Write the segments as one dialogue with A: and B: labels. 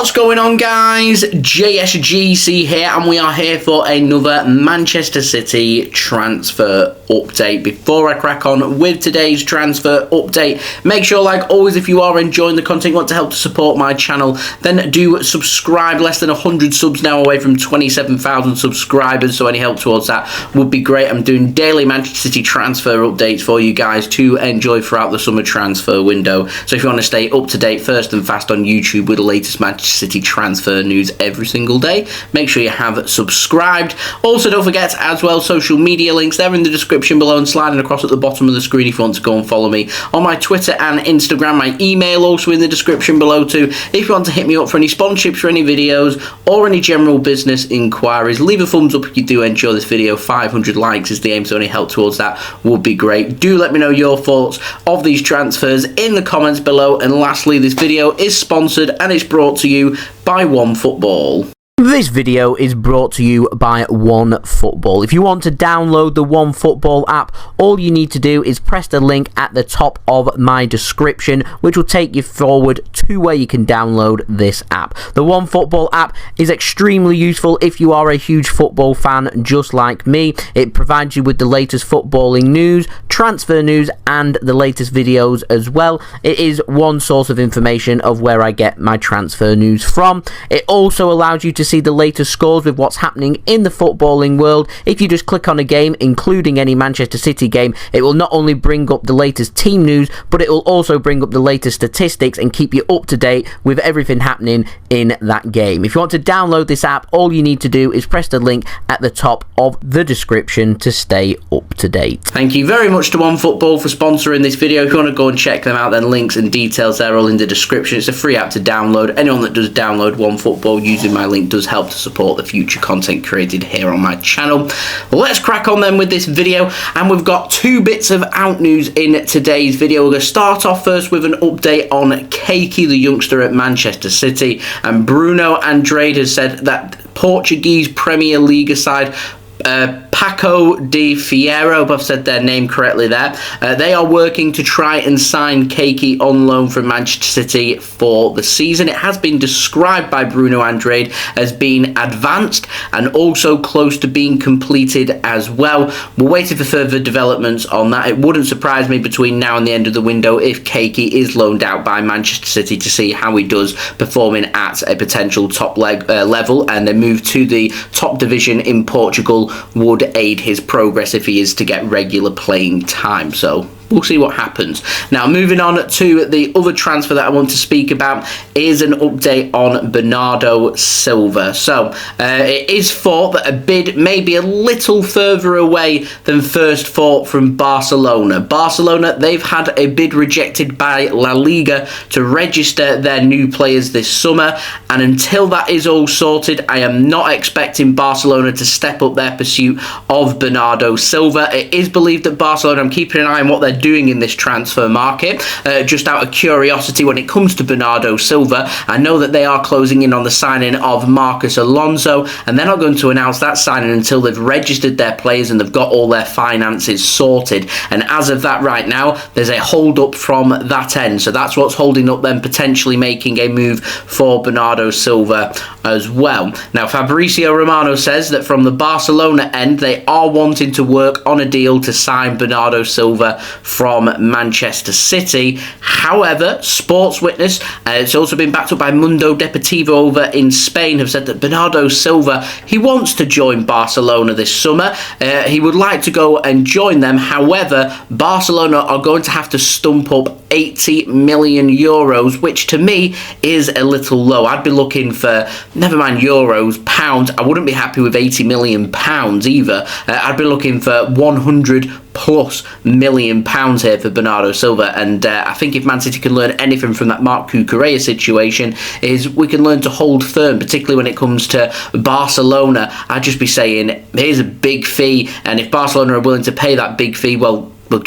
A: What's going on, guys? JSGC here, and we are here for another Manchester City transfer update. Before I crack on with today's transfer update, make sure, like always, if you are enjoying the content, you want to help to support my channel, then do subscribe. Less than 100 subs now, away from 27,000 subscribers, so any help towards that would be great. I'm doing daily Manchester City transfer updates for you guys to enjoy throughout the summer transfer window. So if you want to stay up to date first and fast on YouTube with the latest Manchester City transfer news every single day, make sure you have subscribed. Also, don't forget as well, social media links, they're in the description below and sliding across at the bottom of the screen if you want to go and follow me on my Twitter and Instagram. My email also in the description below too, if you want to hit me up for any sponsorships for any videos or any general business inquiries. Leave a thumbs up if you do enjoy this video. 500 likes is the aim, so any help towards that would be great. Do let me know your thoughts of these transfers in the comments below. And lastly, this video is sponsored and it's brought to you by OneFootball. This video is brought to you by OneFootball. If you want to download the OneFootball app, all you need to do is press the link at the top of my description, which will take you forward to where you can download this app. The OneFootball app is extremely useful if you are a huge football fan just like me. It provides you with the latest footballing news, transfer news, and the latest videos as well. It is one source of information of where I get my transfer news from. It also allows you to see the latest scores with what's happening in the footballing world. If you just click on a game, including any Manchester City game, it will not only bring up the latest team news, but it will also bring up the latest statistics and keep you up to date with everything happening in that game. If you want to download this app, all you need to do is press the link at the top of the description to stay up to date. Thank you very much to OneFootball for sponsoring this video. If you want to go and check them out, then links and details there all in the description. It's a free app to download. Anyone that does download OneFootball using my link does help to support the future content created here on my channel. Let's crack on then with this video, and we've got two bits of out news in today's video. We're going to start off first with an update on Kayky, the youngster at Manchester City, and Bruno Andrade has said that Portuguese Premier League side Pacos de Ferreira, I hope I've said their name correctly there. They are working to try and sign Kayky on loan from Manchester City for the season. It has been described by Bruno Andrade as being advanced and also close to being completed as well. We're waiting for further developments on that. It wouldn't surprise me between now and the end of the window if Kayky is loaned out by Manchester City to see how he does performing at a potential top level, and a move to the top division in Portugal would aid his progress if he is to get regular playing time. So we'll see what happens. Now, moving on to the other transfer that I want to speak about is an update on Bernardo Silva. So it is thought that a bid may be a little further away than first thought from Barcelona. Barcelona, they've had a bid rejected by La Liga to register their new players this summer, and until that is all sorted, I am not expecting Barcelona to step up their pursuit of Bernardo Silva. It is believed that Barcelona, I'm keeping an eye on what they're doing in this transfer market, just out of curiosity when it comes to Bernardo Silva. I know that they are closing in on the signing of Marcos Alonso, and they're not going to announce that signing until they've registered their players and they've got all their finances sorted. And as of that right now, there's a hold up from that end, so that's what's holding up them potentially making a move for Bernardo Silva as well. Now, Fabrizio Romano says that from the Barcelona end, they are wanting to work on a deal to sign Bernardo Silva from Manchester City. However, Sports Witness, it's also been backed up by Mundo Deportivo over in Spain, have said that Bernardo Silva, he wants to join Barcelona this summer. He would like to go and join them. However, Barcelona are going to have to stump up 80 million euros, which to me is a little low. I'd be looking for, never mind euros, pounds. I wouldn't be happy with 80 million pounds either. I'd be looking for 100+ million pounds here for Bernardo Silva, and I think if Man City can learn anything from that Marc Cucurella situation, is we can learn to hold firm, particularly when it comes to Barcelona. I'd just be saying, here's a big fee, and if Barcelona are willing to pay that big fee, well, we'll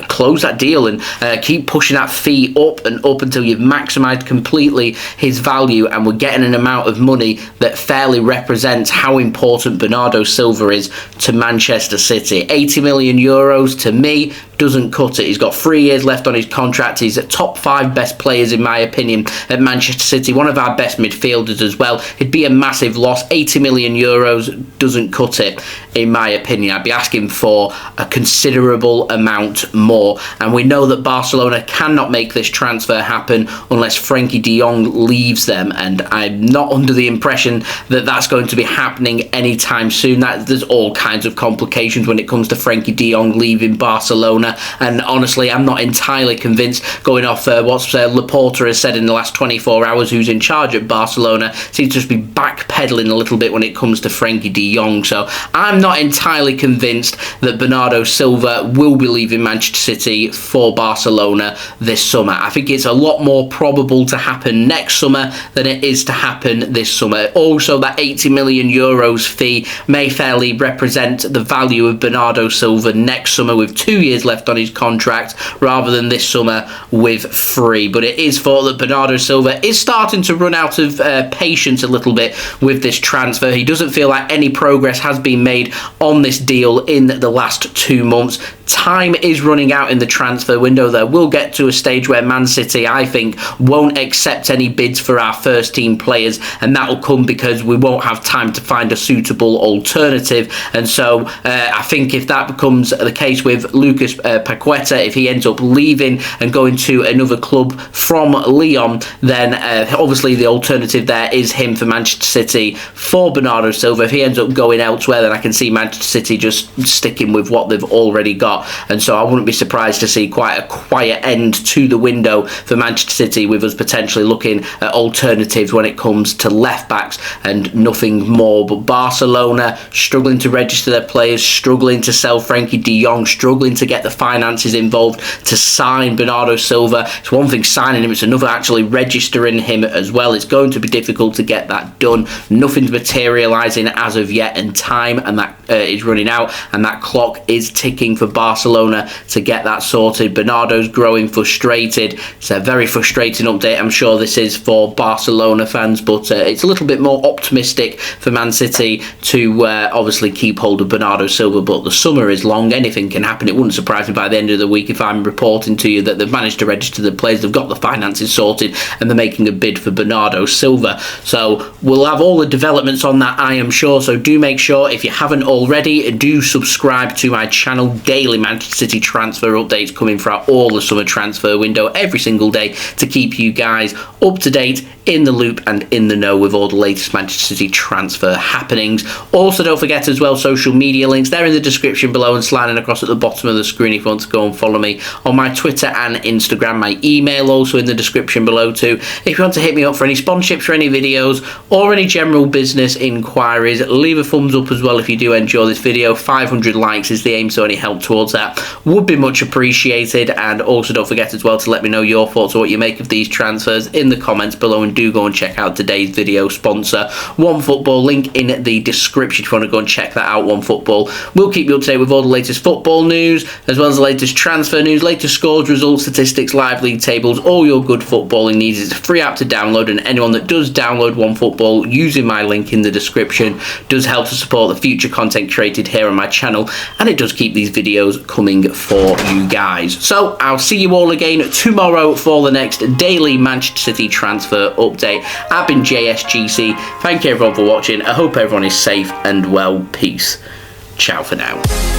A: close that deal and keep pushing that fee up and up until you've maximised completely his value, and we're getting an amount of money that fairly represents how important Bernardo Silva is to Manchester City. 80 million euros to me doesn't cut it. He's got 3 years left on his contract. He's a top 5 best players, in my opinion, at Manchester City. One of our best midfielders as well. It'd be a massive loss. 80 million euros doesn't cut it, in my opinion. I'd be asking for a considerable amount more. And we know that Barcelona cannot make this transfer happen unless Frenkie De Jong leaves them. And I'm not under the impression that that's going to be happening anytime soon. There's all kinds of complications when it comes to Frenkie De Jong leaving Barcelona. And honestly, I'm not entirely convinced, going off what Laporta has said in the last 24 hours, who's in charge at Barcelona, seems to just be backpedaling a little bit when it comes to Frenkie De Jong. So I'm not entirely convinced that Bernardo Silva will be leaving Manchester City for Barcelona this summer. I think it's a lot more probable to happen next summer than it is to happen this summer. Also, that 80 million euros fee may fairly represent the value of Bernardo Silva next summer with 2 years left on his contract rather than this summer with 3. But it is thought that Bernardo Silva is starting to run out of patience a little bit with this transfer. He doesn't feel like any progress has been made on this deal in the last 2 months. Time is running out in the transfer window. There will get to a stage where Man City, I think, won't accept any bids for our first team players, and that will come because we won't have time to find a suitable alternative. And so I think if that becomes the case with Lucas Paqueta, if he ends up leaving and going to another club from Lyon, then obviously the alternative there is him for Manchester City for Bernardo Silva. If he ends up going elsewhere, then I can see Manchester City just sticking with what they've already got. And so I wouldn't be surprised to see quite a quiet end to the window for Manchester City, with us potentially looking at alternatives when it comes to left backs and nothing more. But Barcelona struggling to register their players, struggling to sell Frenkie De Jong, struggling to get the finances involved to sign Bernardo Silva. It's one thing signing him, it's another actually registering him as well. It's going to be difficult to get that done. Nothing's materialising as of yet, and time and that is running out, and that clock is ticking for Barcelona to get that sorted. Bernardo's growing frustrated. It's a very frustrating update, I'm sure this is, for Barcelona fans, but it's a little bit more optimistic for Man City to obviously keep hold of Bernardo Silva. But the summer is long, anything can happen. It wouldn't surprise me by the end of the week if I'm reporting to you that they've managed to register the players, they've got the finances sorted, and they're making a bid for Bernardo Silva. So we'll have all the developments on that, I am sure. So do make sure, if you haven't already, do subscribe to my channel. Daily Manchester City transfer updates coming throughout all the summer transfer window every single day to keep you guys up to date, in the loop and in the know with all the latest Manchester City transfer happenings. Also, don't forget as well, social media links, they're in the description below and sliding across at the bottom of the screen if you want to go and follow me on my Twitter and Instagram. My email also in the description below too. If you want to hit me up for any sponsorships for any videos or any general business inquiries, leave a thumbs up as well if you do enjoy this video. 500 likes is the aim, so any help towards that would be much appreciated. And also don't forget as well to let me know your thoughts or what you make of these transfers in the comments below, and do go and check out today's video sponsor, OneFootball. Link in the description if you want to go and check that out. OneFootball will keep you up to date with all the latest football news, as well as the latest transfer news, latest scores, results, statistics, live league tables, all your good footballing needs. It's a free app to download, and anyone that does download OneFootball using my link in the description does help to support the future content created here on my channel, and it does keep these videos coming for you guys. So I'll see you all again tomorrow for the next daily Manchester City transfer update. I've been JSGC. Thank you everyone for watching. I hope everyone is safe and well. Peace. Ciao for now.